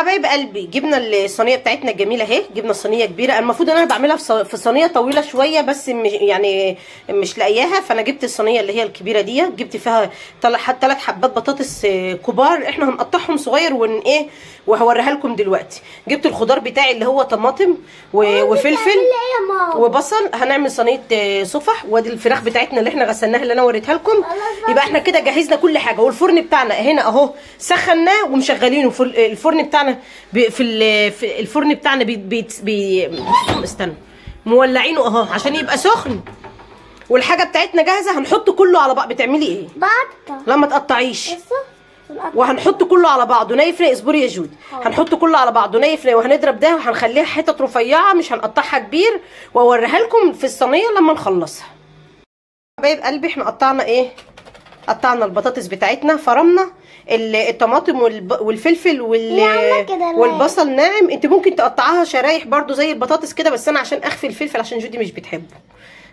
حبايب قلبي جبنا الصينيه بتاعتنا الجميله اهي. جبنا صينيه كبيره، المفروض ان انا بعملها في صينيه طويله شويه بس يعني مش لاقياها، فانا جبت الصينيه اللي هي الكبيره دي، جبت فيها 3 حبات بطاطس كبار، احنا هنقطعهم صغير وهوريها لكم دلوقتي. جبت الخضار بتاعي اللي هو طماطم وفلفل وبصل، هنعمل صينيه صفح. وادي الفراخ بتاعتنا اللي احنا غسلناها اللي انا وريتها لكم. يبقى احنا كده جهزنا كل حاجه. والفرن بتاعنا هنا اهو سخناه ومشغلينه. الفرن بتاعنا في الفرن بتاعنا استنى، مولعينه اهو عشان يبقى سخن. والحاجه بتاعتنا جاهزه، هنحط كله على بعض. بتعملي ايه؟ بقطع. لا ما تقطعيش. وهنحط كله على بعضه نايف ناي. اصبري يا جودي. هنحط كله على بعضه نايف ناي، وهنضرب ده وهنخليها حتت رفيعه، مش هنقطعها كبير، واوريها لكم في الصينيه لما نخلصها. حبايب قلبي احنا قطعنا ايه؟ قطعنا البطاطس بتاعتنا، فرمنا الطماطم والفلفل والبصل ناعم. انت ممكن تقطعها شرايح برضو زي البطاطس كده، بس انا عشان اخفي الفلفل عشان جودي مش بتحبه.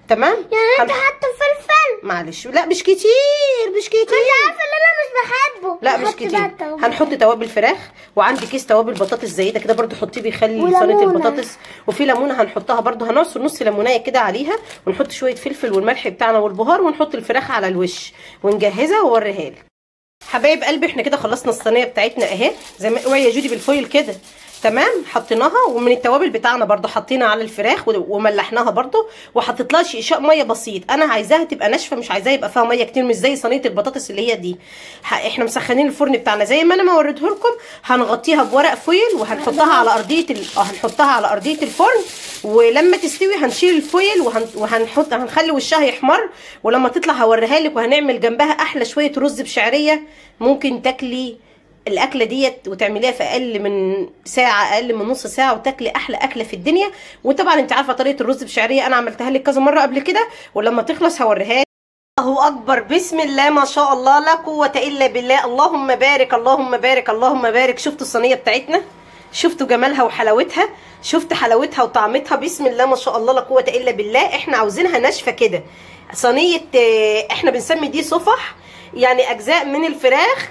تمام؟ يعني انت حاطه فلفل؟ معلش، لا مش كتير مش كتير. انت عارفه ان انا مش بحبه. لا مش كتير. هنحط توابل فراخ، وعندي كيس توابل بطاطس زي ده كده برضو حطيه، بيخلي صينيه البطاطس. وفي ليمونه هنحطها برضو، هنعصر نص ليمونايه كده عليها، ونحط شويه فلفل والملح بتاعنا والبهار، ونحط الفراخ على الوش ونجهزها واوريها لك. حبايب قلبي احنا كده خلصنا الصينيه بتاعتنا اهي، زي ما اوعي يا جودي بالفويل كده. تمام؟ حطيناها، ومن التوابل بتاعنا برضو حطينا على الفراخ وملحناها برضو، وحطيت لها شقشاق ميه بسيط. انا عايزاها تبقى ناشفه، مش عايزاها يبقى فيها ميه كتير، مش زي صينيه البطاطس اللي هي دي. احنا مسخنين الفرن بتاعنا زي ما انا ما وريته لكم. هنغطيها بورق فويل وهنحطها على ارضيه هنحطها على ارضيه الفرن، ولما تستوي هنشيل الفويل هنخلي وشها يحمر. ولما تطلع هوريها لك، وهنعمل جنبها احلى شويه رز بشعريه. ممكن تاكلي الاكله ديت وتعمليها في اقل من ساعه، اقل من نص ساعه، وتاكلي احلى اكله في الدنيا. وطبعا انت عارفه طريقه الرز بشعريه، انا عملتها لك كذا مره قبل كده، ولما تخلص هوريها لك. الله اكبر، بسم الله ما شاء الله، لا قوه الا بالله. اللهم بارك اللهم بارك اللهم بارك. شفتوا الصينيه بتاعتنا؟ شفتوا جمالها وحلاوتها؟ شفت حلاوتها وطعمتها؟ بسم الله ما شاء الله، لا قوه الا بالله. احنا عاوزينها ناشفه كده. صينيه احنا بنسمي دي صفح، يعني اجزاء من الفراخ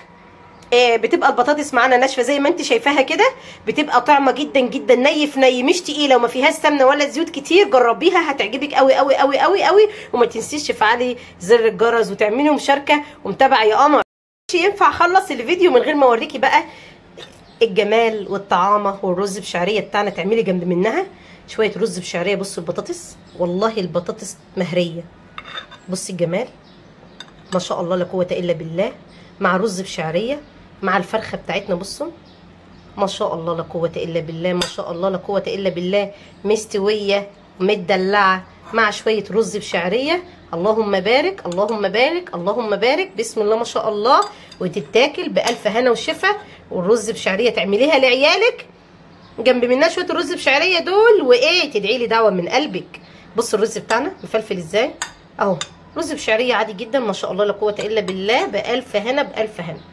بتبقى البطاطس معانا ناشفه زي ما انت شايفاها كده. بتبقى طعمه جدا جدا، ني مش تقيله، وما فيهاش سمنه ولا زيوت كتير. جربيها هتعجبك قوي قوي قوي قوي قوي. وما تنسيش تفعلي زر الجرس وتعملي مشاركه ومتابعه يا قمر. مش ينفع اخلص الفيديو من غير ما اوريكي بقى الجمال والطعامه والرز بشعريه بتاعنا. تعملي جنب منها شويه رز بشعريه. بصوا البطاطس، والله البطاطس مهريه. بصي الجمال ما شاء الله، لا قوه الا بالله. مع رز بشعريه مع الفرخه بتاعتنا، بصوا ما شاء الله لا قوه الا بالله، ما شاء الله لا قوه الا بالله. مستويه ومدلعه مع شويه رز بشعريه. اللهم بارك اللهم بارك اللهم بارك. بسم الله ما شاء الله. وتتاكل بالف هنا وشفا. والرز بشعريه تعمليها لعيالك جنب منها شويه الرز بشعريه دول، وايه تدعي لي دعوه من قلبك. بص الرز بتاعنا مفلفل ازاي اهو. رز بشعريه عادي جدا ما شاء الله لا قوه الا بالله، بالف هنا بالف هنا.